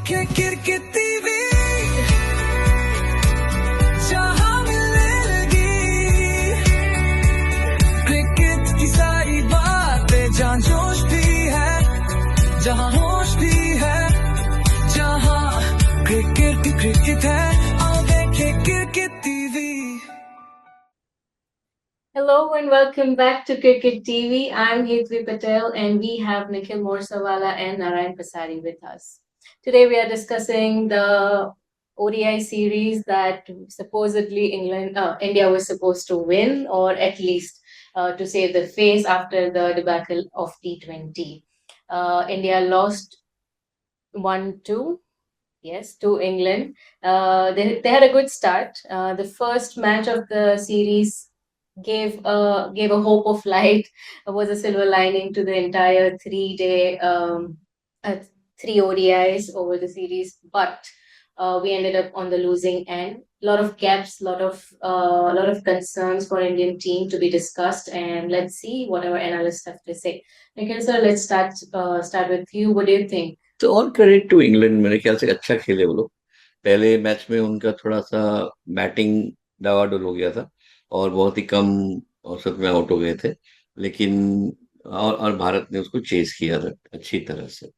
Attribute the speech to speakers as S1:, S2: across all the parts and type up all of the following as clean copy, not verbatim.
S1: Cricket TV जहां मिलने लगी क्रिकेट की सारी बातें जहां जोश भी है जहां होश भी है जहां क्रिकेट है आओ देखें cricket TV.
S2: Hello and welcome back to Cricket TV. I'm Hetvi Patel and we have Nikhil Morsawala and Narayan Pasari with us. Today we are discussing the ODI series that supposedly India was supposed to win, or at least to save the face after the debacle of T20. India lost 1-2. Yes, to England. They had a good start. The first match of the series gave a hope of light. Was a silver lining to the entire 3 day uh, 3 ODIs over the series, but we ended up on the losing end. A lot of gaps, lot of concerns for Indian team to be discussed, and let's see what our analysts have to say. Nikhil sir, let's start with you. What do you think?
S3: तो all credit to England मेरे ख्याल से अच्छा खेले वो लोग. पहले match में उनका थोड़ा सा बैटिंग डावाडोल हो गया था और बहुत ही कम औसत में आउट हो गए थे. लेकिन और भारत ने उसको चेस किया था अच्छी तरह से.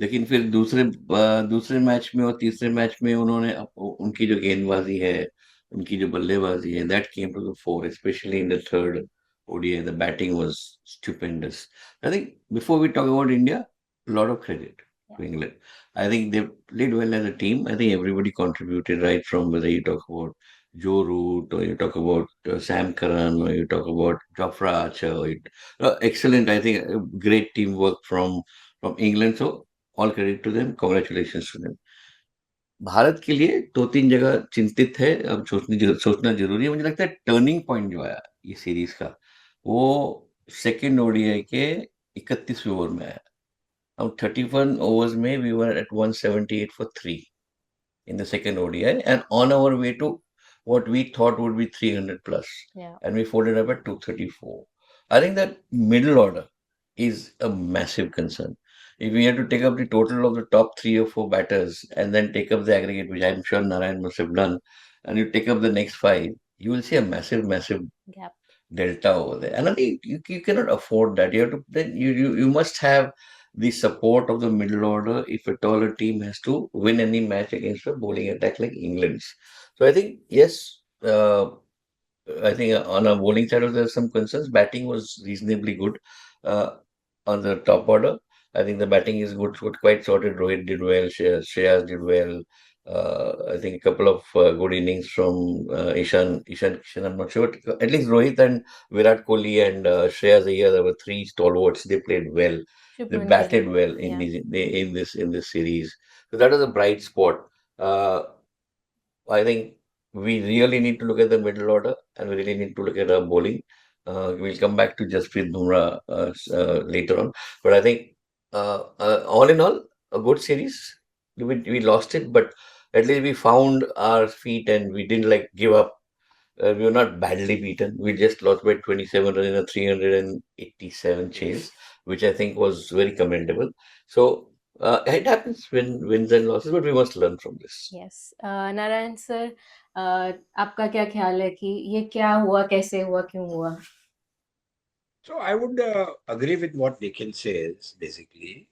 S3: लेकिन फिर दूसरे मैच में और तीसरे मैच में उन्होंने उनकी जो गेंदबाजी है, उनकी जो बल्लेबाजी है, that came to the fore, specially in the third ODI. The batting was stupendous. I think before we talk about India, a lot of credit to England. I think they played well as a team. I think everybody contributed, right from whether you talk about Joe Root or you talk about Sam Curran or you talk about Jofra Archer. Excellent, I think, great teamwork from England. So all credit to them. Congratulations to them. Bharat के लिए दो तीन जगह चिंतित है. अब सोचना जरूरी है. मुझे लगता है टर्निंग पॉइंट जो आया ये सीरीज का, वो सेकेंड ODI के 31वें ओवर में आया. अब 31 overs में we were at 178 for 3 in the second ODI and on our way to what we thought would be 300 plus.
S2: Yeah.
S3: And we folded up at 234. I think that middle order is a massive concern. If we had to take up the total of the top 3 or 4 batters and then take up the aggregate, which I'm sure Narayan must have done, and you take up the next 5, you will see a massive
S2: Gap.
S3: delta over there. And I think you cannot afford that. You have to then you must have the support of the middle order if at all a team has to win any match against a bowling attack like England's. So I think yes, I think on a bowling side there's some concerns. Batting was reasonably good on the top order. I think the batting is good, quite sorted. Rohit did well, Shreyas did well. I think a couple of good innings from Ishan Kishan. I'm not sure. At least Rohit and Virat Kohli and Shreyas Iyer, there were 3 stalwarts. They played well. They batted well in this series. So that was a bright spot. I think we really need to look at the middle order and we really need to look at our bowling. We'll come back to Jasprit Bumrah later on. But I think all in all, a good series. We lost it, but at least we found our feet and we didn't give up. We were not badly beaten. We just lost by 27 runs in a 387 chase, which I think was very commendable. So it happens when wins and losses, but we must learn from this.
S2: Yes. Narayan sir, आपका क्या ख्याल है कि ये क्या हुआ, कैसे हुआ, क्यों हुआ?
S4: So I would agree with what Nikhil says, basically.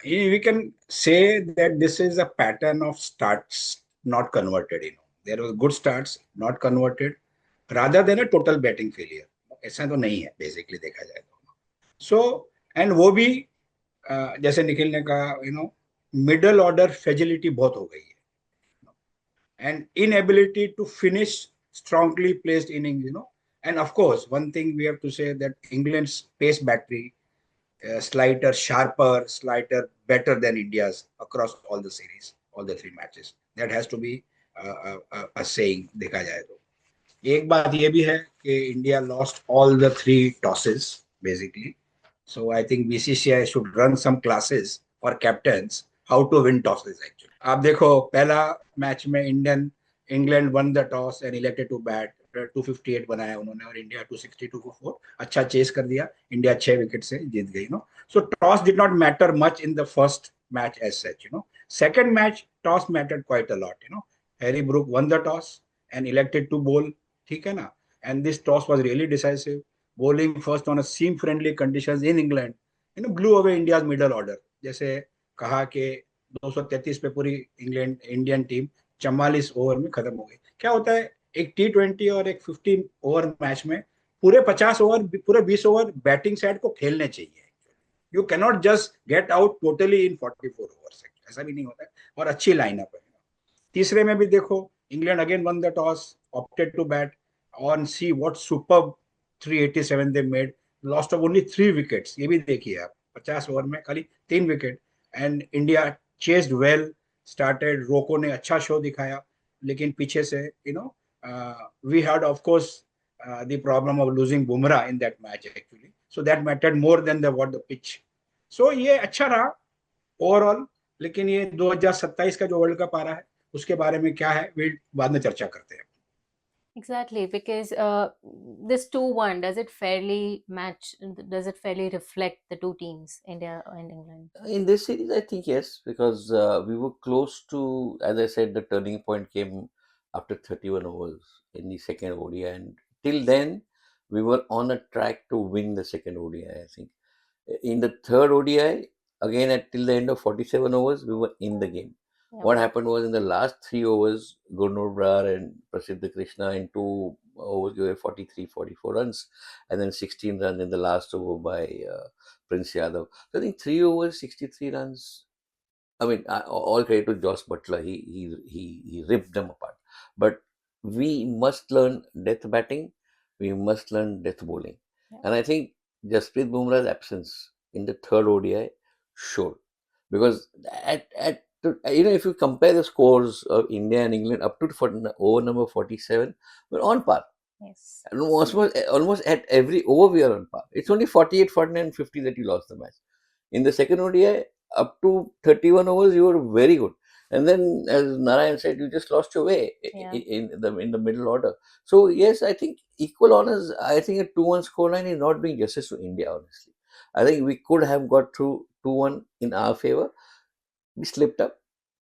S4: We can say that this is a pattern of starts not converted. There was good starts, not converted, rather than a total batting failure. ऐसा तो नहीं है, basically देखा जाए तो. So and वो भी जैसे निखिल ने कहा, middle order fragility बहुत हो गई है, and inability to finish strongly placed innings. And of course, one thing we have to say that England's pace battery, slighter, sharper, slighter, better than India's across all the series, all the 3 matches. That has to be a saying. देखा जाए तो एक बात ये भी है कि India lost all the 3 tosses basically. So I think BCCI should run some classes for captains how to win tosses actually. आप देखो पहला मैच में England won the toss and elected to bat. 258 बनाया उन्होंने और इंडिया 262 को 4 अच्छा chess कर दिया. इंडिया 6 विकेट से जीत गई. So toss did not matter much in the first match as such. Second match, toss mattered quite a lot. Harry Brook won the toss and elected to bowl. ठीक है ना? And this toss was really decisive. Bowling first on a seam-friendly conditions in England, blew away India's middle order. जैसे कहा कि 233 पे पूरी Indian team 44 over में खत्म हो गई. क्या होता है एक T20 और एक 50 ओवर मैच में पूरे 50 ओवर पूरे 20 ओवर बैटिंग साइड को खेलने चाहिए. You cannot just get out totally in 44 overs. ऐसा भी नहीं होता है. और अच्छी लाइनअप है. तीसरे में भी देखो England again won the toss, opted to bat on see what superb 387 they made, lost of only 3 wickets. ये भी देखिए आप 50 ओवर में खाली 3 wicket. And India chased well, started. रोको ने अच्छा शो दिखाया, लेकिन पीछे से we had of course the problem of losing Bumrah in that match actually. So that mattered more than what the pitch. So ये अच्छा रहा ओवरऑल. लेकिन ये 2027 का जो वर्ल्ड कप आ रहा है उसके बारे में क्या है वे बाद में चर्चा करते हैं.
S2: Exactly, because this 2-1, does it fairly reflect the two teams, India and England?
S3: In this series, I think yes, because we were close to, as I said, the turning point came after 31 overs in the second ODI, and till then, we were on a track to win the second ODI, I think. In the third ODI, again, till the end of 47 overs, we were in the game. Yeah. What happened was in the last 3 overs, Gurnur Brar and Prasidh Krishna in 2 overs gave 43, 44 runs, and then 16 runs in the last over by Prince Yadav. So I think 3 overs, 63 runs. I mean, all credit to Josh Butler. He ripped them apart. But we must learn death batting. We must learn death bowling. Yeah. And I think Jasprit Bumrah's absence in the third ODI showed, because if you compare the scores of India and England up to over number 47, we're on par.
S2: Yes.
S3: And almost at every over we are on par. It's only 48, 49, 50 that you lost the match. In the second ODI, up to 31 overs, you were very good. And then, as Narayan said, you just lost your way in the middle order. So, yes, I think equal honors, I think a 2-1 scoreline is not doing justice to India, honestly. I think we could have got through 2-1 in our favor. We slipped up.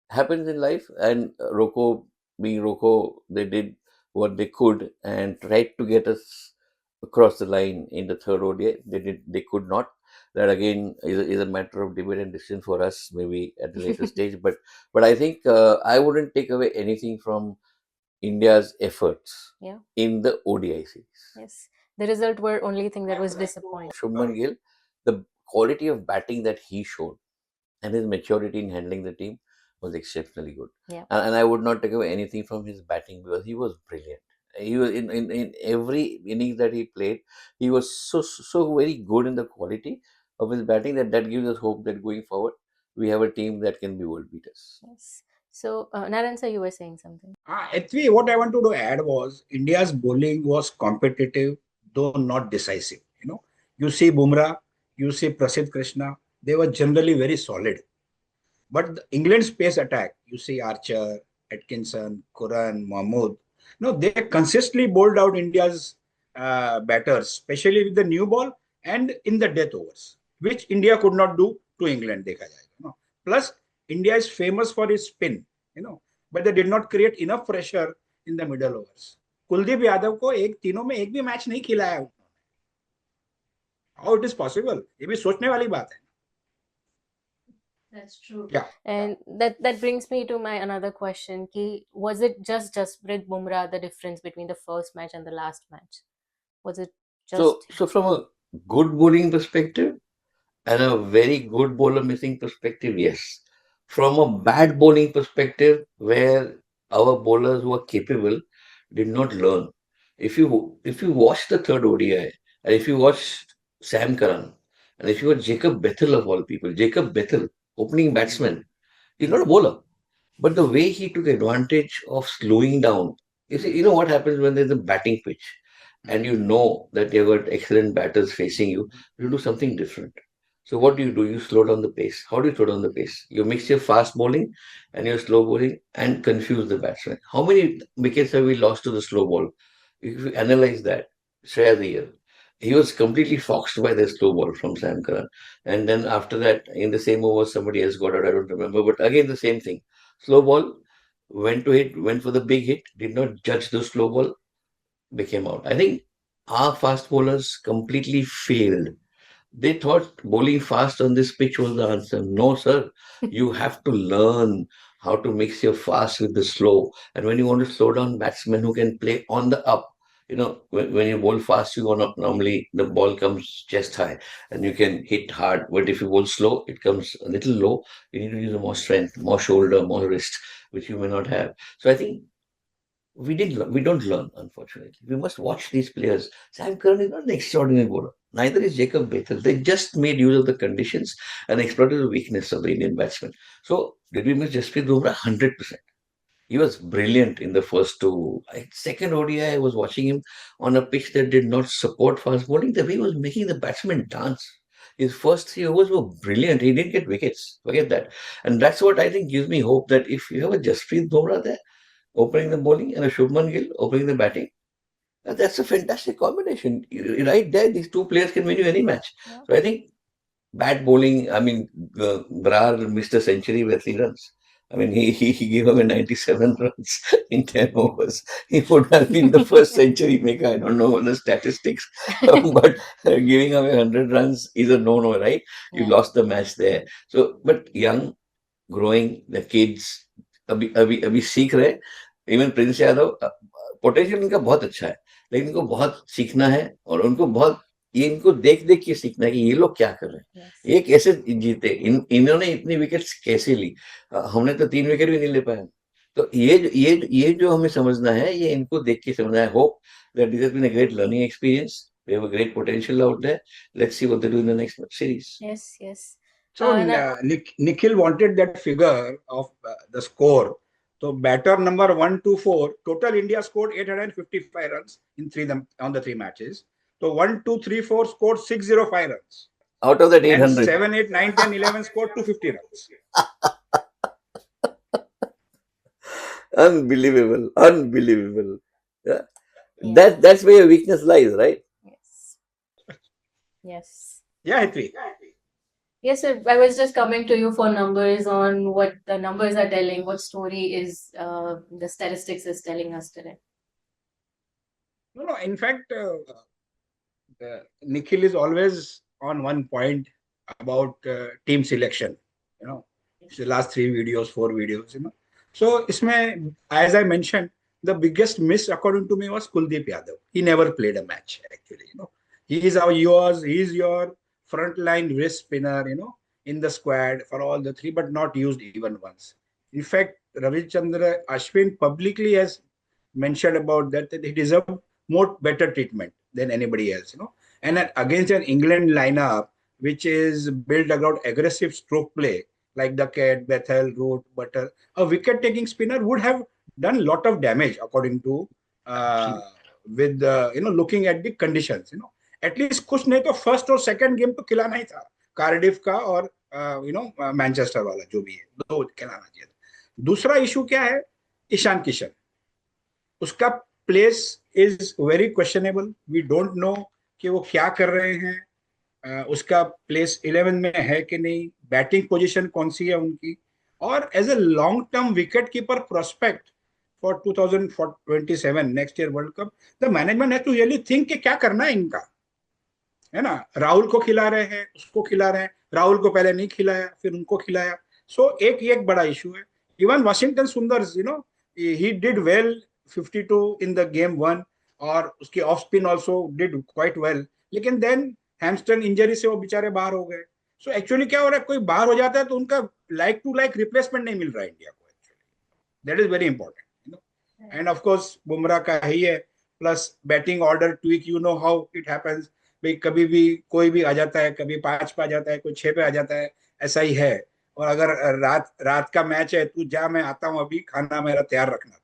S3: Happens in life. And Rocco, being Rocco, they did what they could and tried to get us across the line in the third ODI. They could not. That again is a matter of debate and decision for us, maybe at a later stage. But I think I wouldn't take away anything from India's efforts in the ODI series.
S2: Yes, the result were only thing that was disappointing.
S3: Shubman Gill, the quality of batting that he showed and his maturity in handling the team was exceptionally good.
S2: Yeah.
S3: And I would not take away anything from his batting, because he was brilliant. He was in every innings that he played, he was so very good in the quality of his batting that gives us hope that going forward we have a team that can be world beaters.
S2: Yes. So Narayan sir, you were saying something.
S4: Actually, what I wanted to add was India's bowling was competitive, though not decisive. You see Bumrah, you see Prasidh Krishna, they were generally very solid. But the England's pace attack, you see Archer, Atkinson, Curran, Mahmood, they consistently bowled out India's batters, especially with the new ball and in the death overs, which India could not do to England. देखा जाएगा. Plus, India is famous for its spin, but they did not create enough pressure in the middle overs. Kuldeep Yadav को तीनों में एक भी match नहीं खिलाया उन्होंने. How it is possible? ये भी सोचने वाली बात है.
S2: That's true.
S4: Yeah.
S2: And that brings me to my another question. Was it just Jasprit Bumrah the difference between the first match and the last match? Was it just...
S3: So from a good bowling perspective and a very good bowler missing perspective, yes. From a bad bowling perspective, where our bowlers who are capable did not learn. If you watch the third ODI, and if you watch Sam Curran, and if you watch Jacob Bethel of all people, Jacob Bethel, opening batsman, he's not a bowler. But the way he took advantage of slowing down, you know what happens when there's a batting pitch and you know that you've got excellent batters facing you, you do something different. So what do? You slow down the pace. How do you slow down the pace? You mix your fast bowling and your slow bowling and confuse the batsman. How many wickets have we lost to the slow ball? If you analyze that, Shreya Iyer, he was completely foxed by the slow ball from Sam Curran. And then after that, in the same over, somebody else got out. I don't remember. But again, the same thing. Slow ball, went to hit, went for the big hit, did not judge the slow ball, became out. I think our fast bowlers completely failed. They thought bowling fast on this pitch was the answer. No, sir. You have to learn how to mix your fast with the slow. And when you want to slow down batsmen who can play on the up, when you bowl fast, you want to, normally the ball comes chest high and you can hit hard. But if you bowl slow, it comes a little low. You need to use more strength, more shoulder, more wrist, which you may not have. So I think we don't learn, unfortunately. We must watch these players. Sam Curran is not an extraordinary bowler. Neither is Jacob Bethel. They just made use of the conditions and exploited the weakness of the Indian batsmen. So did we miss Jasprit Bumrah? 100%. He was brilliant in the first two. Second ODI, I was watching him on a pitch that did not support fast bowling. The way he was making the batsmen dance. His first 3 overs were brilliant. He didn't get wickets. Forget that. And that's what I think gives me hope that if you have a Jasprit Bumrah there, opening the bowling and a Shubman Gill opening the batting. That's a fantastic combination. Right there, these two players can win you any match.
S2: Yeah.
S3: So I think bad bowling. I mean, Brar missed a century with 3 runs. I mean, he gave away 97 runs in 10 overs. He would have been the first century maker. I don't know the statistics, but giving away 100 runs is a no-no, right? You
S2: Yeah.
S3: lost the match there. So, but young, growing, the kids, अभी अभी अभी सीख रहे. Even Prince Yadav, potential इनका बहुत अच्छा है, लेकिन इनको बहुत सीखना है और उनको बहुत ये इनको देख देख के सीखना है कि ये लोग क्या कर रहे हैं.
S2: Yes.
S3: ये कैसे जीते, इन्होंने इतनी विकेट्स कैसे ली. हमने तो 3 विकेट भी नहीं ले पाए. तो ये जो हमें समझना है, ये इनको देख के समझना है. Hope that this has been a great learning experience. We have a great potential out there. Let's see what they do in the next series.
S2: Yes, yes.
S4: So Nikhil wanted that figure of the score. So batter number 124, total India scored 855 runs in on the 3 matches. So 1, 2, 3, 4 scored 605 runs.
S3: Out of that
S4: And
S3: 800.
S4: 7, 8, 9, 10, 11 scored 250 runs.
S3: Unbelievable. Yeah. That's where your weakness lies, right?
S2: Yes. Yes.
S4: Yeah, Hitri.
S2: Yes, sir. I was just coming to you for numbers on what the numbers are telling, what story is the statistics is telling us today.
S4: No, in fact, Nikhil is always on one point about team selection. It's the last 3 videos, 4 videos. So, as I mentioned, the biggest miss according to me was Kuldeep Yadav. He never played a match actually. He is your frontline wrist spinner. In the squad for all the 3, but not used even once. In fact, Ravichandra Ashwin publicly has mentioned about that he deserved more better treatment than anybody else. And against an England lineup which is built around aggressive stroke play like the Cat, Bethel, Root, Butter, a wicket-taking spinner would have done a lot of damage according to with looking at the conditions. At least कुछ नहीं तो first और second game तो खिलाना ही था, Cardiff का और Manchester वाला जो भी है, 2 खिलाना चाहिए था. दूसरा इशू क्या है, ईशान किशन, उसका place is very questionable. We don't know कि वो क्या कर रहे हैं, उसका प्लेस 11 में है कि नहीं, बैटिंग पोजीशन कौन सी है उनकी, और as a long term wicket keeper prospect for 2027 next year world cup, the management has to really think कि क्या करना है इनका, है ना. राहुल को खिला रहे हैं, उसको खिला रहे हैं, राहुल को पहले नहीं खिलाया फिर उनको खिलाया. सो एक बड़ा इशू है. Even Washington Sundars, he did well 52 in the game 1 और उसकी off spin also did quite well, लेकिन देन हैमस्ट्रिंग इंजरी से वो बेचारे बाहर हो गए. सो एक्चुअली क्या हो रहा है, कोई बाहर हो जाता है तो उनका लाइक टू लाइक रिप्लेसमेंट नहीं मिल रहा है इंडिया को. Actually that is very important. End of course Bumrah का ही है, plus batting order tweak, how it happens. भाई कभी भी कोई भी आ जाता है, कभी 5 पे आ जाता है, कोई 6 पे आ जाता है, ऐसा ही है. और अगर रात का मैच है, तू जा, मैं आता हूँ अभी, खाना मेरा तैयार रखना.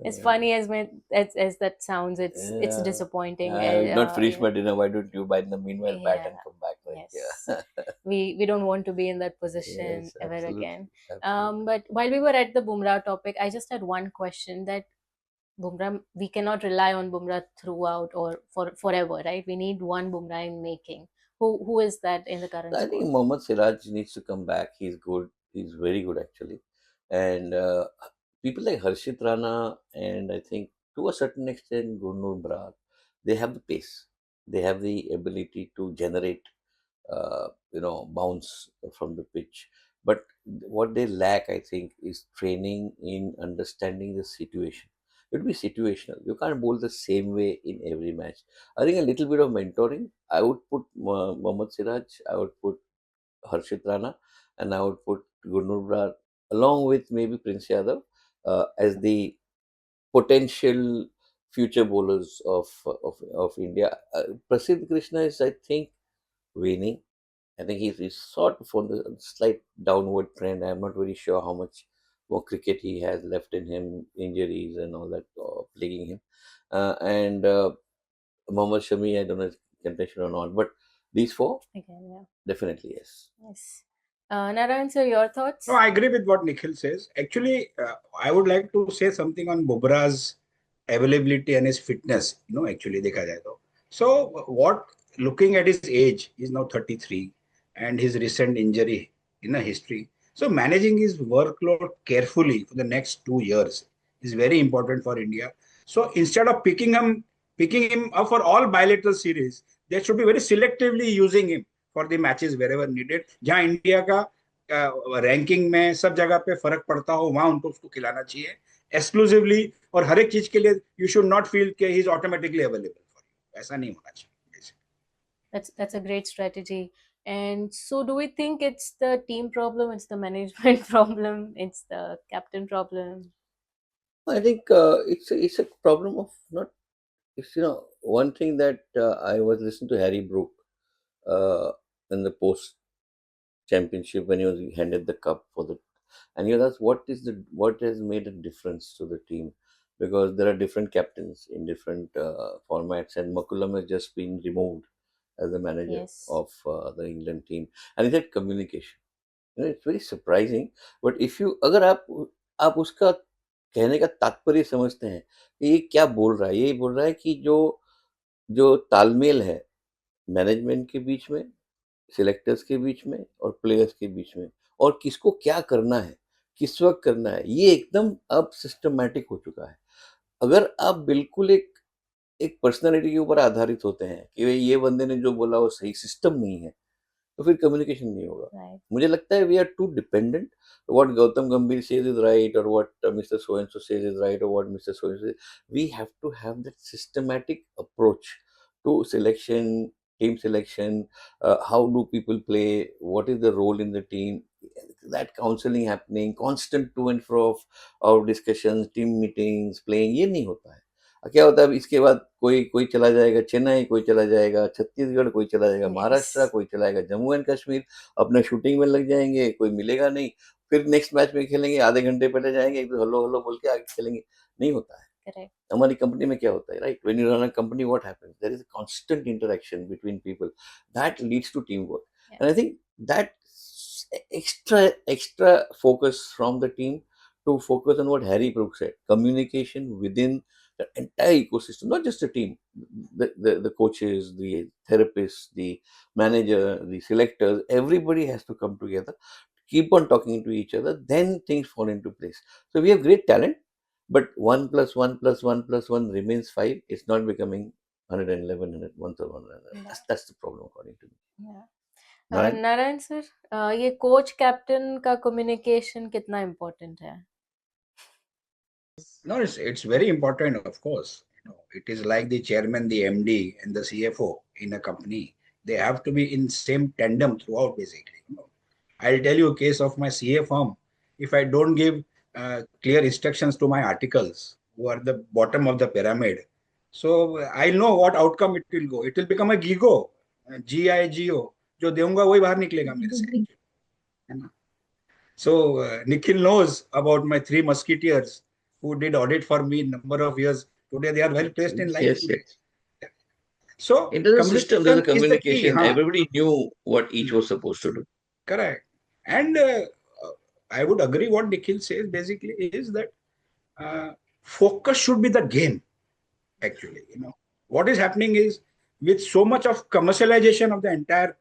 S2: As funny as that sounds, it's disappointing.
S3: I have not finished my dinner. Why don't you by the meanwhile bat and come back? Right?
S2: Yes.
S3: Yeah.
S2: We don't want to be in that position
S3: Yes,
S2: ever
S3: absolutely,
S2: again.
S3: absolutely.
S2: But while we were at the Bumrah topic, I just had one question that Bumrah, we cannot rely on Bumrah throughout or for forever, right? We need one Bumrah in making. Who is that in the current
S3: I think
S2: squad?
S3: Mohammad Siraj needs to come back. He's good. He's very good actually. And people like Harshit Rana and I think to a certain extent Gurnur Brar, they have the pace. They have the ability to generate, bounce from the pitch. But what they lack, I think, is training in understanding the situation. It would be situational. You can't bowl the same way in every match. I think a little bit of mentoring. I would put Mohammad Siraj. I would put Harshit Rana, and I would put Gurnur Brar along with maybe Prince Yadav as the potential future bowlers of India. Prasidh Krishna is, I think, waning. I think he's sort of on the slight downward trend. I'm not very sure how much more cricket he has left in him, injuries and all that plaguing him. And Mohammad Shami, I don't know if contention or not, but these four,
S2: Again, yeah.
S3: definitely yes.
S2: Yes. Narayan, sir, your thoughts?
S4: No, I agree with what Nikhil says. Actually, I would like to say something on Bumrah's availability and his fitness. Actually, देखा जाए तो. So, what looking at his age, he's now 33, and his recent injury in a history. So, managing his workload carefully for the next 2 years is very important for India. So, instead of picking him up for all bilateral series, they should be very selectively using him for the matches wherever needed. जहाँ India का ranking में सब जगह पे फर्क पड़ता हो वहां उनको उसको खिलाना चाहिए एक्सक्लूसिवली और हर एक चीज के लिए यू शुड नॉट फील कि he is automatically available for you ऐसा नहीं होना चाहिए
S2: That's a great strategy. And so, do we think it's the team problem? It's the management problem? It's the captain problem?
S3: I think it's a problem of not. It's one thing that I was listening to Harry Brook in the post championship when he was handed the cup for the, and that's what has made a difference to the team, because there are different captains in different formats, and McCullum has just been removed as the manager
S2: Yes.
S3: of the England team, and he said communication. It's very surprising, but if you अगर आप उसका कहने का तात्पर्य समझते हैं कि ये क्या बोल रहा है, ये बोल रहा है कि जो जो तालमेल है मैनेजमेंट के बीच में, सिलेक्टर्स के बीच में और प्लेयर्स के बीच में, और किसको क्या करना है, किस वक्त करना है, ये एकदम अब सिस्टमैटिक हो चुका है. अगर आप बिल्कुल एक एक पर्सनालिटी के ऊपर आधारित होते हैं कि भाई ये बंदे ने जो बोला वो सही, सिस्टम नहीं है, तो फिर कम्युनिकेशन नहीं होगा.
S2: Right.
S3: मुझे लगता है we are too dependent. What Gautam Gambhir says is right, और what mister so and so says is right, और what mister so and so. We have to have that systematic approach to selection, team selection, how do people play, what is the role in the team, that counseling happening, constant to and fro of discussions, team meetings, playing, ये नहीं होता है. क्या होता है अब इसके बाद कोई कोई चला जाएगा चेन्नई, कोई चला जाएगा छत्तीसगढ़, कोई चला जाएगा
S2: Yes.
S3: महाराष्ट्र, कोई चला जाएगा जम्मू एंड कश्मीर, अपने शूटिंग में लग जाएंगे, कोई मिलेगा नहीं, फिर नेक्स्ट मैच में खेलेंगे, आधे घंटे पहले जाएंगे, एक दो हेलो हेलो बोल के आगे खेलेंगे. नहीं होता है.
S2: Correct.
S3: हमारी कंपनी में क्या होता है, right? When you run a company, what happens, there is a constant interaction between people that leads to team work.
S2: Yeah.
S3: And I think that extra focus from the team to focus on what Harry Brooks said, communication within the entire ecosystem, not just the team, the coaches, the therapists, the manager, the selectors, everybody has to come together, keep on talking to each other, then things fall into place. So we have great talent, but 1 plus 1 plus 1 plus 1 remains 5. It's not becoming 111, 111. That's the problem according to me.
S2: Yeah.
S3: Narayan?
S2: Narayan sir, ये coach captain का communication कितना important है?
S4: No, it's very important, of course. It is like the chairman, the MD, and the CFO in a company. They have to be in same tandem throughout, basically. I'll tell you a case of my CA firm. If I don't give clear instructions to my articles, who are the bottom of the pyramid, so I know what outcome it will go. It will become a GIGO, GIGO. जो दूंगा वही बाहर निकलेगा मेरे से, है ना? So Nikhil knows about my three musketeers who did audit for me number of years. Today they are well placed in life.
S3: Yes,
S4: Today.
S3: yes.
S4: So
S3: It is a system, there's a
S4: communication is the key.
S3: communication. Everybody knew what each was supposed to do.
S4: Correct. And I would agree what Nikhil says basically is that focus should be the game. Actually, what is happening is, with so much of commercialization of the entire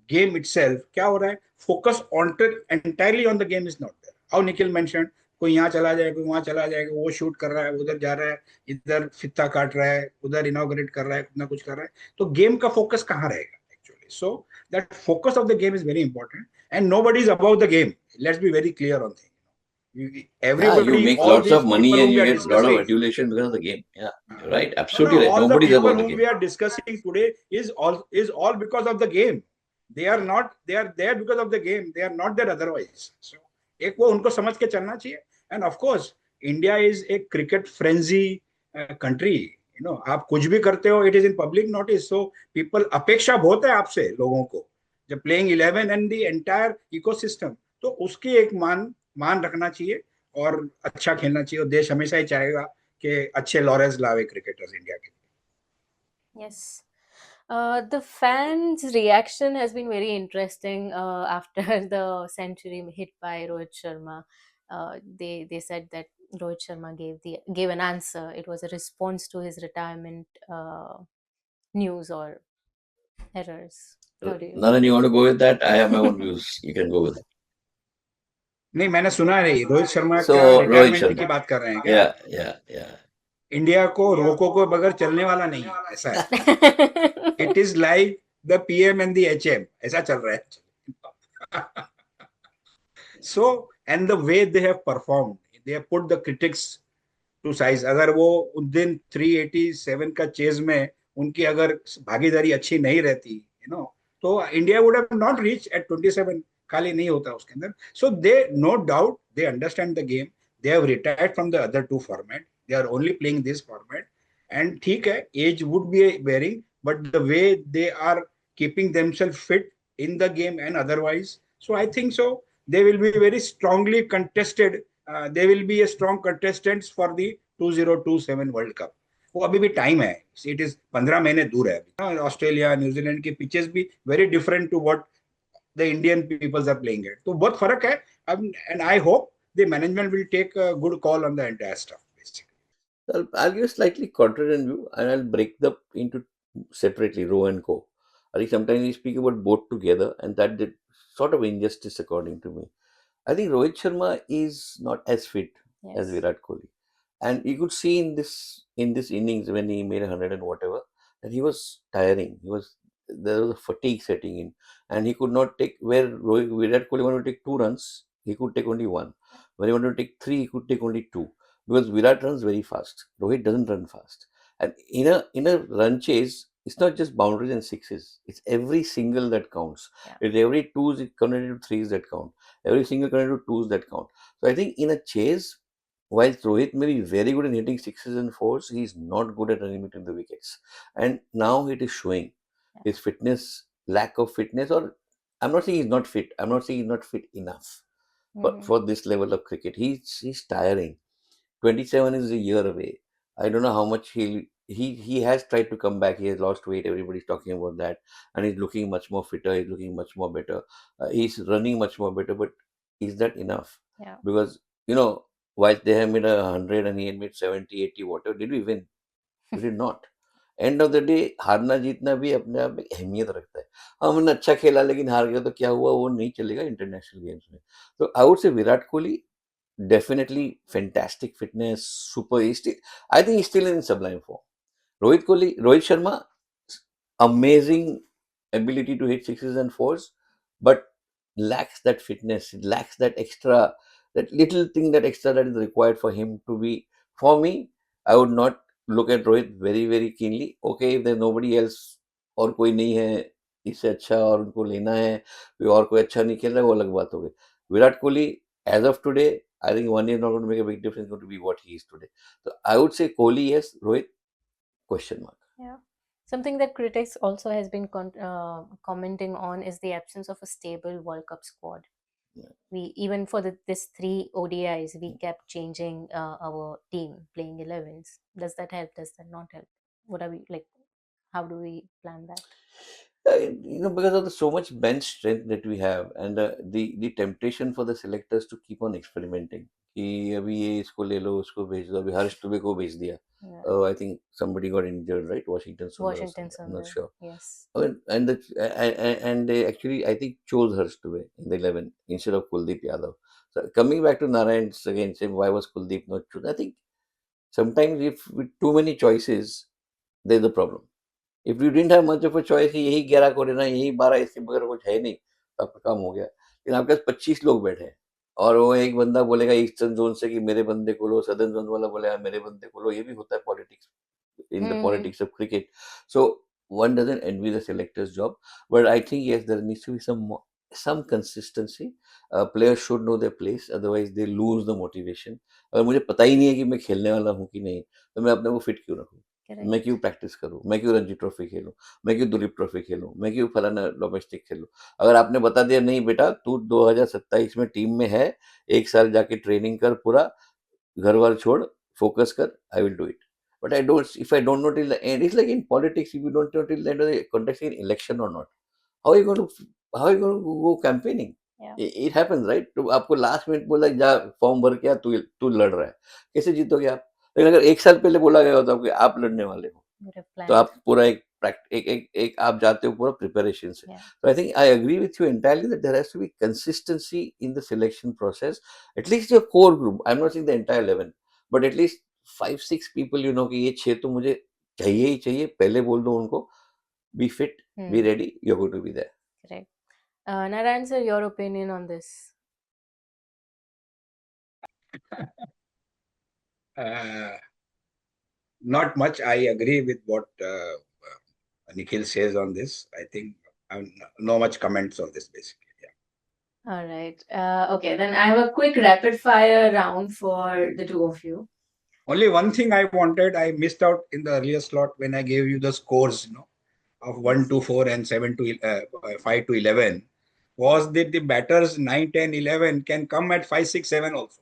S4: game itself, क्या हो रहा है, focus on entirely on the game is not there. How Nikhil mentioned, कोई यहाँ चला जाएगा, कोई वहां चला जाएगा, वो शूट कर रहा है, उधर जा रहा है, इधर फित्ता काट रहा है, उधर इनॉग्रेट कर रहा है, कुछ ना कुछ कर रहा है, तो गेम का फोकस कहाँ रहेगा actually. So that focus of the game is very important, and nobody is above the game. Let's be very clear on thing.
S3: Yeah, you
S4: Everybody,
S3: make
S4: all
S3: lots
S4: these
S3: of
S4: people
S3: money and
S4: whom we
S3: you
S4: are
S3: get a lot of
S4: discussing,
S3: adulation because of the game. Yeah, you're right.
S4: no, no,
S3: Absolutely right.
S4: all the
S3: Nobody's
S4: people
S3: about the
S4: whom
S3: game.
S4: we are discussing today is all because of the game. They are not, they are there because of the game. They are not there otherwise. So एक वो उनको समझ के चलना चाहिए. And of course, India is a cricket frenzy country. आप कुछ भी करते हो, it is in public notice. So people, अपेक्षा बहुत है आपसे लोगों को, जब playing 11 and the entire ecosystem, तो उसकी एक मान रखना चाहिए और अच्छा खेलना चाहिए, और देश हमेशा ही चाहेगा कि अच्छे लॉरेंस लावे क्रिकेटर्स इंडिया के.
S2: Yes. The fans' reaction has been very interesting after the century hit by Rohit Sharma. They said that Rohit Sharma gave an answer. It was a response to his retirement news or errors. How do you?
S3: Naran, you want to go with that? I have my own views. You can go with it.
S4: नहीं, मैंने सुना नहीं, Rohit Sharma
S3: So,
S4: का
S3: Rohit
S4: retirement की
S3: Sharma.
S4: बात कर रहे हैं क्या?
S3: Yeah, yeah, yeah.
S4: इंडिया को रोको को बगैर चलने वाला नहीं है, ऐसा है. It is like the PM and the HM, ऐसा चल रहा है. So, and the way they have performed, they have put the critics to size. अगर वो उस दिन 387 का चेज में उनकी अगर भागीदारी अच्छी नहीं रहती, तो India would have not reach at 27, खाली नहीं होता उसके अंदर. So they, no doubt, they understand the game. They have retired from the other two format. They are only playing this format. And ठीक है, age would be wearing, but the way they are keeping themself fit in the game and otherwise. So I think so. They will be very strongly contested. They will be a strong contestants for the 2027 World Cup. वो अभी भी time है. It is 15 महीने दूर है. Australia, New Zealand के pitches भी very different to what the Indian peoples are playing it. तो बहुत फर्क है. And I hope the management will take a good call on the entire stuff.
S3: I'll give a slightly contrarian view and I'll break them into separately, row and co. I think sometimes we speak about both together and that did sort of injustice according to me. I think Rohit Sharma is not as fit as
S2: Yes.
S3: Virat Kohli. And you could see in this innings when he made 100 and whatever, that he was tiring. There was a fatigue setting in, and he could not take where Virat Kohli wanted to take 2 runs, he could take only one. When he wanted to take three, he could take only two. Because Virat runs very fast. Rohit doesn't run fast. And in a run chase, it's not just boundaries and sixes. It's every single that counts.
S2: Yeah.
S3: It's every twos connected to threes that count. Every single connected to twos that count. So I think in a chase, while Rohit may be very good in hitting sixes and fours, he's not good at running between the wickets. And now it is showing his fitness, lack of fitness, or I'm not saying he's not fit. I'm not saying he's not fit enough. But
S2: Mhm.
S3: for this level of cricket, he's tiring. 27 is a year away. I don't know how much he has tried to come back. He has lost weight. Everybody's talking about that, and he's looking much more fitter. He's looking much more better. He's running much more better. But is that enough?
S2: Yeah.
S3: Because while they have made 100 and he had made 70, 80, whatever, did we win? We did not. End of the day हारना जीतना भी अपने आप में अहमियत रखता है. हमने अच्छा खेला लेकिन हार गया तो क्या हुआ, वो नहीं चलेगा इंटरनेशनल गेम्स में. तो I would say Virat Kohli definitely fantastic fitness, super. I think he's still in sublime form. Rohit Sharma, amazing ability to hit sixes and fours, but lacks that fitness, lacks that extra, that little thing, that extra that is required for him to be. For me, I would not look at Rohit very, very keenly. Okay, if there's nobody else और कोई नहीं है इससे अच्छा और उनको लेना है, कोई और कोई अच्छा नहीं खेल रहा है, वो अलग बात हो गई. Virat Kohli, as of today, I think 1 year is not going to make a big difference. It's going to be what he is today. So I would say Kohli, yes. Rohit, question mark.
S2: Yeah. Something that critics also has been commenting on is the absence of a stable World Cup squad.
S3: Yeah.
S2: We even for this 3 ODIs, we kept changing our team, playing 11s. Does that help? Does that not help? What are we like? How do we plan that?
S3: Because of so much bench strength that we have, and the temptation for the selectors to keep on experimenting, कि अभी ये इसको ले लो, उसको भेज दो, अभी हर्ष दुबे को भेज दिया.
S2: Yeah.
S3: I think somebody got injured, right? Washington Sundar or
S2: Washington
S3: something. I'm not
S2: Sundar.
S3: sure.
S2: Yes.
S3: And they actually, I think, chose Hurst Dubey in the 11 instead of Kuldeep Yadav. So coming back to Narayan's again, saying why was Kuldeep not chosen? I think sometimes if with too many choices, there's a problem. If you didn't have much of a choice, यही 11 को लेना, यही 12, इसके बगैर कुछ है नहीं, तो आपका काम हो गया. लेकिन आपके पास 25 लोग बैठे हैं और वो एक बंदा बोलेगा ईस्टर्न जोन से कि मेरे बंदे को लो, सदर्न जोन वाला बोलेगा मेरे बंदे को लो. ये भी होता है politics, in the politics of cricket. So one doesn't envy the selector's job, but I think yes, there needs to be some consistency. Players should know their place, otherwise they lose the motivation. अगर मुझे पता ही नहीं है कि मैं खेलने वाला हूँ कि नहीं, तो मैं अपने को फिट क्यों रखूँ? मैं क्यों प्रैक्टिस करूँ? मैं क्यों रणजी ट्रॉफी खेलूँ? मैं क्यों दुलीप ट्रॉफी खेलूँ? मैं क्यों फलाना डोमेस्टिक खेलूँ? अगर आपने बता दिया नहीं बेटा तू 2027 में टीम में है, एक साल जाके ट्रेनिंग कर पूरा, घर वार छोड़, फोकस कर, I will do it. But if I don't know till the end, it's like in politics, if you don't know till the end of the contesting in election or not, how are you going to, how are you going to go campaigning?
S2: Yeah.
S3: It happens, right? तो आपको last minute बोला जा form भर के आ, तू तू लड़ रहा है, कैसे जीतोगे आप? लेकिन अगर एक साल पहले बोला गया होता कि आप लड़ने वाले हो,
S2: Would have
S3: तो
S2: planned.
S3: आप पूरा एक आप जाते हो पूरा प्रिपरेशन से.
S2: Yeah.
S3: So I think I agree with you entirely that there has to be consistency in the selection process. At least your core group. I'm not saying the entire 11, but at least 5-6 people you know कि ये 6 तो मुझे चाहिए ही चाहिए. पहले बोल दो उनको, be fit, be ready, you're going to be there.
S2: Correct. Narayan sir, your opinion on this?
S4: Not much. I agree with what Nikhil says on this. I think no much comments on this basically. Yeah.
S2: All right. Okay, then I have a quick rapid fire round for the two of you.
S4: Only one thing I wanted, I missed out in the earlier slot when I gave you the scores, of 1 to 4 and 7 to 5 to 11, was that the batters 9, 10, 11 can come at 5, 6, 7 also.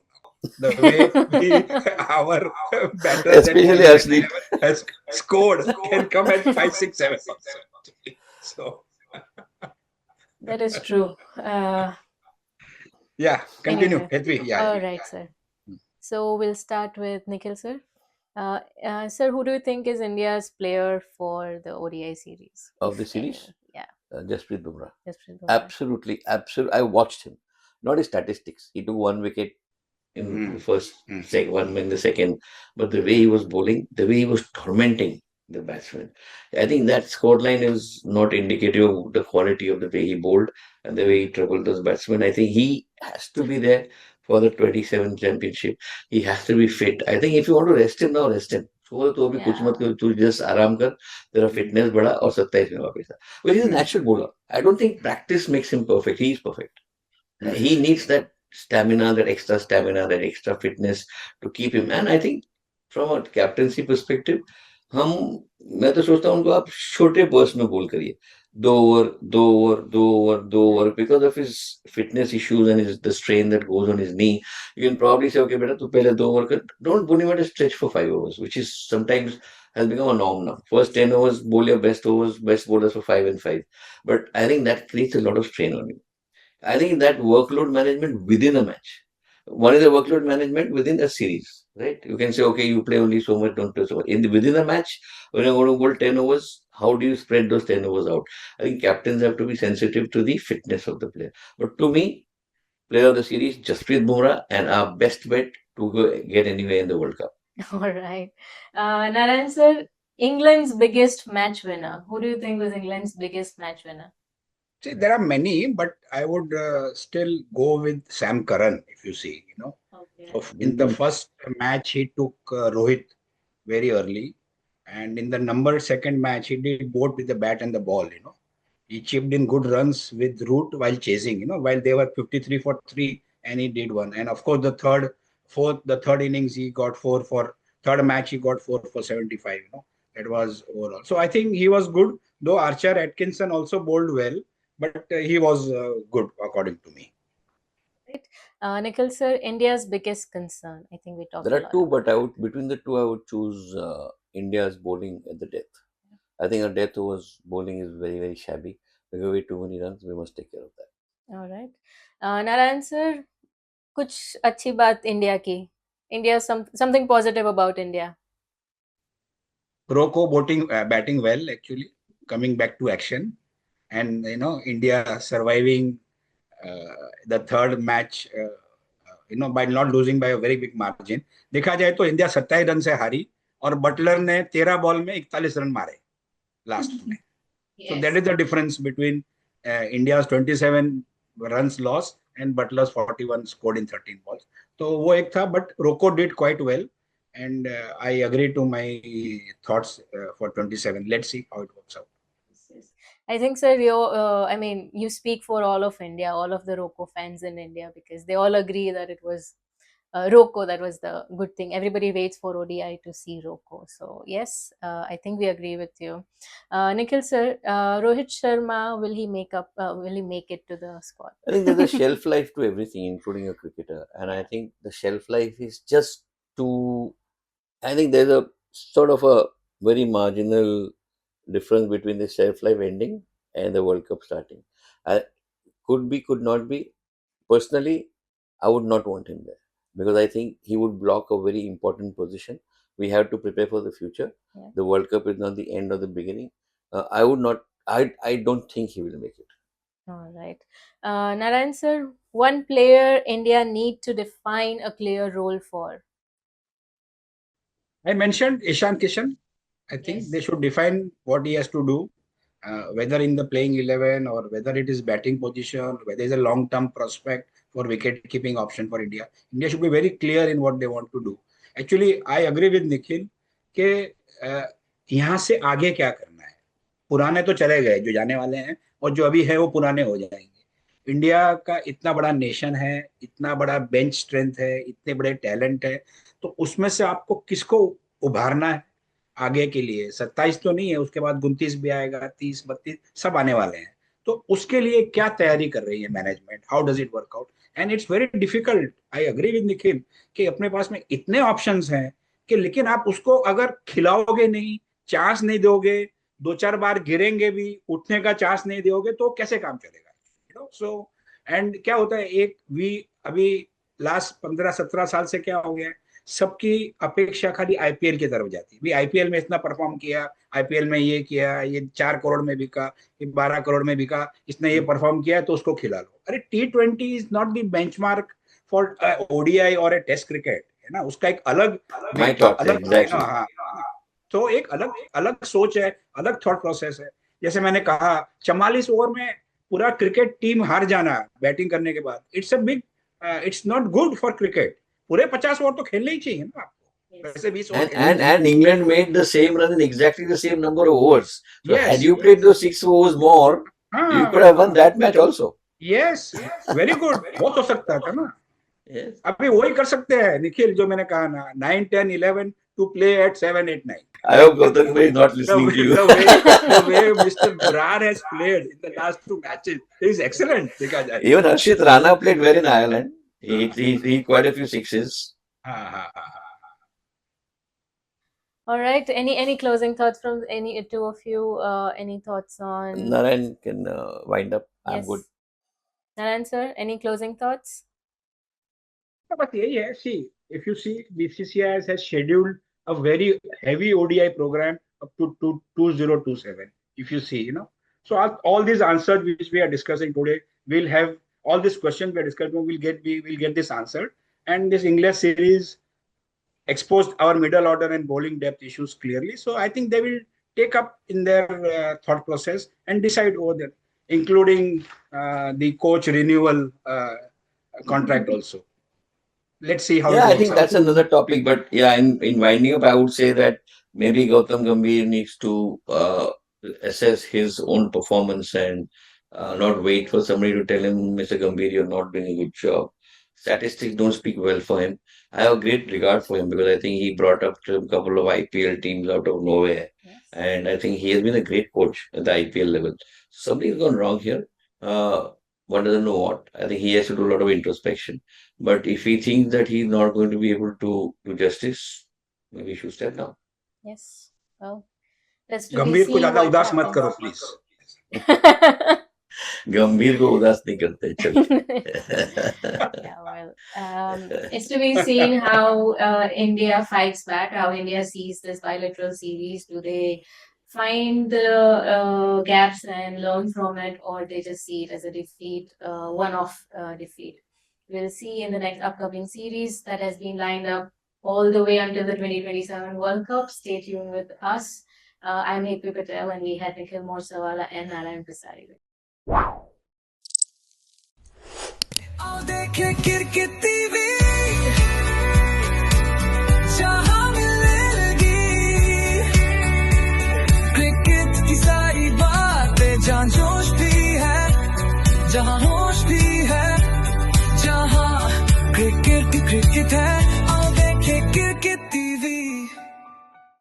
S4: The way our batters at
S3: Especially
S4: 9, 10,
S3: Arshdeep.
S4: 11 has scored can come at 5, 6, 7 also. So,
S2: That is true.
S4: yeah, continue.
S2: Anyway.
S4: Hetvi, yeah.
S2: All right, sir. So we'll start with Nikhil, sir. Sir, who do you think is India's player for the ODI series?
S3: Of the
S2: If
S3: series?
S2: any? Yeah,
S3: Jasprit Bumrah.
S2: Jasprit Bumrah.
S3: Absolutely. I watched him. Not his statistics. He took 1 wicket in the first, one in the second, but the way he was bowling, the way he was tormenting the batsman, I think that scoreline is not indicative of the quality of the way he bowled and the way he troubled those batsmen. I think he has to be there for the 27 championship. He has to be fit. I think if you want to rest him now, rest him. तो अभी कुछ मत कर, तू just आराम कर, तेरा fitness बढ़ा और 27 में वापस आ. Well, he's a natural bowler. I don't think practice makes him perfect. He is perfect. He needs that stamina, that extra fitness to keep him. And I think from a captaincy perspective, हम मैं तो सोचता हूँ उनको आप छोटे burst में बोल करिए, 2 over, because of his fitness issues and the strain that goes on his knee. You can probably say, okay, बेटा तू पहले 2 over कर, don't put him at a stretch for 5 overs, which is sometimes has become a norm now. First 10 overs, bowl your best bowlers for 5 and 5. But I think that creates a lot of strain on you. I think that workload management within a match. One is the workload management within a series, right? You can say, okay, you play only so much, don't play so much. Within a match, when you're going to bowl 10 overs, how do you spread those 10 overs out? I think captains have to be sensitive to the fitness of the player. But to me, player of the series, Jasprit Bumrah, and our best bet to go get anywhere in the World Cup.
S2: All right. Narayan sir, England's biggest match winner. Who do you think was England's biggest match winner?
S4: See, there are many, but I would still go with Sam Curran, if you see,
S2: Okay.
S4: So in the first match, he took Rohit very early. And in the second match, he did both with the bat and the ball. He chipped in good runs with Root while chasing, while they were 53 for 3, and he did one. And of course, the third innings, he got four for, third match, he got 4 for 75, That was overall. So I think he was good, though Archer Atkinson also bowled well, but he was good according to me.
S2: Right. Nikhil sir, India's biggest concern. I think we talked
S3: There
S2: a
S3: are
S2: lot
S3: two,
S2: about
S3: but between the two, I would choose India's bowling at the death. I think our death overs bowling is very, very shabby. We give away too many runs. We must take care of that.
S2: All right. Narayan sir, कुछ अच्छी बात India की, India something positive about India.
S4: Rocco batting well, actually, coming back to action, and India surviving the third match, by not losing by a very big margin. देखा जाए तो India 27 run से हारी और बटलर ने 13 ball में 41 run मारे last में. So that is the difference between India's 27 runs loss and Butler's 41 scored in 13 balls. तो वो एक था, but Rocco did quite well, and I agree to my thoughts for 27. Let's see how it works out.
S2: Yes. I think, sir, I mean, you speak for all of India, all of the Rocco fans in India, because they all agree that it was Rocco that was the good thing. Everybody waits for ODI to see Rocco. So, yes, I think we agree with you. Nikhil, sir, Rohit Sharma, will he make up? Will he make it to the squad?
S3: I think there's a shelf life to everything, including a cricketer. And I think the shelf life is just too. I think there's a sort of a very marginal difference between the shelf life ending and the World Cup starting. Could be, could not be. Personally, I would not want him there because I think he would block a very important position. We have to prepare for the future.
S2: Yeah.
S3: The World Cup is not the end or the beginning. I would not. I don't think he will make it.
S2: All right. Narayan, sir, one player India need to define a clear role for.
S4: I mentioned Ishan Kishan. I think
S2: Yes.
S4: they should define what he has to do, whether in the playing 11 or whether it is batting position, whether it's a long-term prospect for wicket-keeping option for India. India should be very clear in what they want to do. Actually, I agree with Nikhil कि यहाँ से आगे क्या करना है. पुराने तो चले गए, जो जाने वाले हैं, और जो अभी है वो पुराने हो जाएंगे. इंडिया का इतना बड़ा नेशन है, इतना बड़ा बेंच स्ट्रेंथ है, इतने बड़े टैलेंट है, तो उसमें से आपको किसको उभारना है आगे के लिए. 27 तो नहीं है, उसके बाद 29 भी आएगा, 30, 32 सब आने वाले हैं. तो उसके लिए क्या तैयारी कर रही है management, how does it work out. And it's very difficult. I agree with Nikhil कि अपने पास में इतने ऑप्शंस हैं कि लेकिन आप उसको अगर खिलाओगे नहीं, चांस नहीं दोगे, 2-4 बार गिरेंगे भी, उठने का चांस नहीं दोगे, तो कैसे काम चलेगा. सो एंड क्या होता है, एक वी अभी लास्ट 15-17 साल से क्या हो गया है, सबकी अपेक्षा खाली आईपीएल की तरफ जाती है. भी आईपीएल में इतना परफॉर्म किया, आईपीएल में ये किया, ये 4 करोड़ में बिका, ये 12 करोड़ में बिका, इसने ये परफॉर्म किया है तो उसको खिला लो. अरे T20 is not the benchmark for ODI और ए टेस्ट क्रिकेट, है ना. उसका एक अलग हाँ, तो एक अलग अलग सोच है, अलग थॉट प्रोसेस है. जैसे मैंने कहा 44 ओवर में पूरा क्रिकेट टीम हार जाना बैटिंग करने के बाद, it's a big, it's not good for cricket. पूरे 50 ओवर तो खेलने ही चाहिए ना आपको. वैसे 20 over
S3: and England made the same run in exactly the same number of overs. So
S4: Yes.
S3: had you played those 6 overs more, you could have won that match also.
S4: Yes, very good. बहुत हो सकता था ना.
S3: Yes.
S4: अभी वही कर सकते हैं निखिल, जो मैंने कहा ना, 9, 10, 11 to play at 7, 8, 9.
S3: I hope Gautam Bhai is not listening to you.
S4: The way Mr. Brar has played in the last 2 matches is excellent. देखा जाए.
S3: Even Harshit Rana played well in Ireland. He quite a few sixes.
S4: हाँ.
S2: All right. Any closing thoughts from any two of you? Any thoughts on?
S3: Narayan can wind up. I'm
S2: Yes.
S3: good.
S2: Narayan, sir, any closing thoughts?
S4: But yeah, see, if you see, BCCI has scheduled a very heavy ODI program up to 2027. If you see, so all these answers which we are discussing today, we'll have all these questions we are discussing. We'll get this answered, and this English series exposed our middle order and bowling depth issues clearly. So I think they will take up in their thought process and decide over there, including the coach renewal contract also. Let's see how.
S3: Yeah,
S4: it
S3: I think that's another topic. But yeah, in winding up, I would say that maybe Gautam Gambhir needs to assess his own performance and not wait for somebody to tell him, Mr. Gambhir, you're not doing a good job. Statistics don't speak well for him. I have great regard for him because I think he brought up a couple of IPL teams out of nowhere.
S2: Yes.
S3: And I think he has been a great coach at the IPL level. Something's gone wrong here. One doesn't know what. I think he has to do a lot of introspection. But if he thinks that he's not going to be able to do justice, maybe he should step down.
S2: Yes. Well, that's to
S4: गंभीर
S2: be
S4: को
S2: seen
S4: ज्यादा
S2: what
S4: उदास मत
S2: happens.
S4: करो please.
S3: गंभीर को उदास नहीं करते चल.
S2: Yeah, well, it's to be seen how India fights back, how India sees this bilateral series. Do they find the gaps and learn from it, or they just see it as a defeat, one-off defeat? We'll see in the next upcoming series that has been lined up all the way until the 2027 World Cup. Stay tuned with us. I'm Hetu Patel, and we had Nikhil Morsawala and Narayan Pasari.
S1: आओ देखे cricket TV जहां मिलने लगी cricket की सारी बातें जहां जोश भी है जहां होश भी है जहां क्रिकेट है आओ देखे क्रिकेट